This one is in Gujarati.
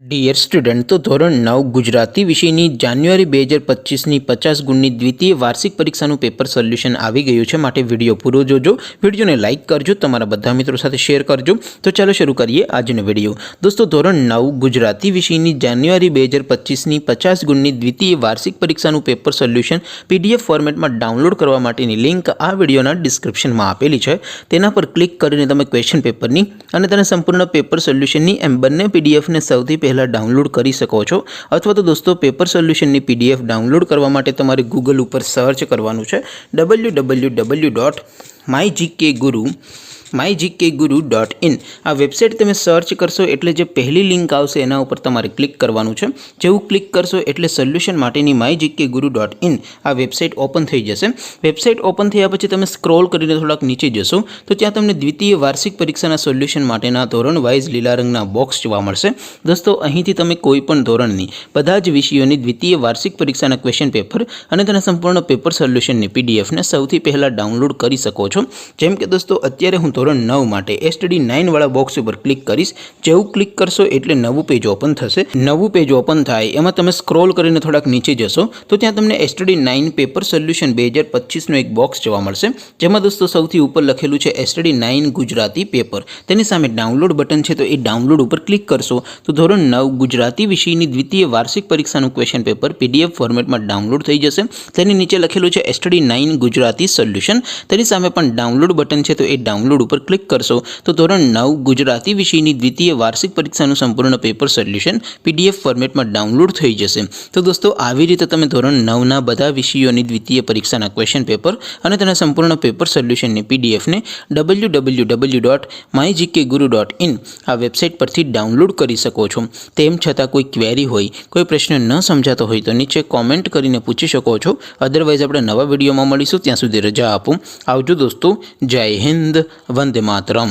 ડિયર સ્ટુડન્ટ, તો ધોરણ 9 ગુજરાતી વિષયની જાન્યુઆરી 2025ની 50 ગુણની દ્વિતીય વાર્ષિક પરીક્ષાનું પેપર સોલ્યુશન આવી ગયું છે। માટે વિડીયો પૂરો જોજો, વિડીયોને લાઇક કરજો, તમારા બધા મિત્રો સાથે શેર કરજો। તો ચાલો શરૂ કરીએ આજનો વિડીયો। દોસ્તો, ધોરણ 9 ગુજરાતી વિષયની જાન્યુઆરી 2025ની 50 ગુણની દ્વિતીય વાર્ષિક પરીક્ષાનું પેપર સોલ્યુશન PDF ફોર્મેટમાં ડાઉનલોડ કરવા માટેની લિંક આ વિડીયોના ડિસ્ક્રિપ્શનમાં આપેલી છે। તેના પર ક્લિક કરીને તમે ક્વેશ્ચન પેપરની અને તેના સંપૂર્ણ પેપર સોલ્યુશનની એમ બંને PDFને સૌથી પહેલા ડાઉનલોડ કરી શકો છો। અથવા તો દોસ્તો, પેપર સોલ્યુશનની PDF ડાઉનલોડ કરવા માટે તમારે ગૂગલ ઉપર સર્ચ કરવાનું છે www.mygkguru.in। આ વેબસાઇટ તમે સર્ચ કરશો એટલે જે પહેલી લિંક આવશે એના ઉપર તમારે ક્લિક કરવાનું છે। જેવું ક્લિક કરશો એટલે સોલ્યુશન માટેની mygkguru.in આ વેબસાઇટ ઓપન થઈ જશે। વેબસાઇટ ઓપન થયા પછી તમે સ્ક્રોલ કરીને થોડાક નીચે જશો તો ત્યાં તમને દ્વિતીય વાર્ષિક પરીક્ષાના સોલ્યુશન માટેના ધોરણ વાઇઝ લીલા રંગના બોક્સ જોવા મળશે। દોસ્તો, અહીંથી તમે કોઈ પણ ધોરણની બધા જ વિષયોની દ્વિતીય વાર્ષિક પરીક્ષાના ક્વેશ્ચન પેપર અને તેના સંપૂર્ણ પેપર સોલ્યુશનની PDFને સૌથી પહેલાં ડાઉનલોડ કરી શકો છો। જેમ કે દોસ્તો, અત્યારે હું ધોરણ 9 માટે STD 9 વાળા બોક્સ ઉપર ક્લિક કરીશ। જેવું ક્લિક કરશો એટલે નવું પેજ ઓપન થશે। નવું પેજ ઓપન થાય એમાં તમે સ્ક્રોલ કરીને થોડાક નીચે જશો તો ત્યાં તમને STD 9 પેપર સોલ્યુશન 2025નું એક બોક્સ જોવા મળશે। જેમાં દોસ્તો સૌથી ઉપર લખેલું છે STD 9 ગુજરાતી પેપર। તેની સામે ડાઉનલોડ બટન છે, તો એ ડાઉનલોડ ઉપર ક્લિક કરશો તો ધોરણ 9 ગુજરાતી વિષયની દ્વિતીય વાર્ષિક પરીક્ષાનું ક્વેશ્ચન પેપર PDF ફોર્મેટમાં ડાઉનલોડ થઈ જશે। તેની નીચે લખેલું છે STD 9 ગુજરાતી સોલ્યુશન। તેની સામે પણ ડાઉનલોડ બટન છે, તો એ ડાઉનલોડ ઉપર ક્લિક કરશો તો ધોરણ 9 ગુજરાતી વિષયની દ્વિતીય વાર્ષિક પરીક્ષાનું સંપૂર્ણ પેપર સોલ્યુશન PDF ફોર્મેટમાં ડાઉનલોડ થઈ જશે। તો દોસ્તો, આવી રીતે તમે ધોરણ 9ના બધા વિષયોની દ્વિતીય પરીક્ષાના ક્વેશ્ચન પેપર અને તેના સંપૂર્ણ પેપર સોલ્યુશનની PDFને www.mygkguru.in આ વેબસાઇટ પરથી ડાઉનલોડ કરી શકો છો। તેમ છતાં કોઈ ક્વેરી હોય, કોઈ પ્રશ્ન ન સમજાતો હોય તો નીચે કોમેન્ટ કરીને પૂછી શકો છો। અદરવાઇઝ આપણે નવા વિડીયોમાં મળીશું, ત્યાં સુધી રજા આપો। આવજો દોસ્તો, જય હિન્દ, વંદે માતરમ।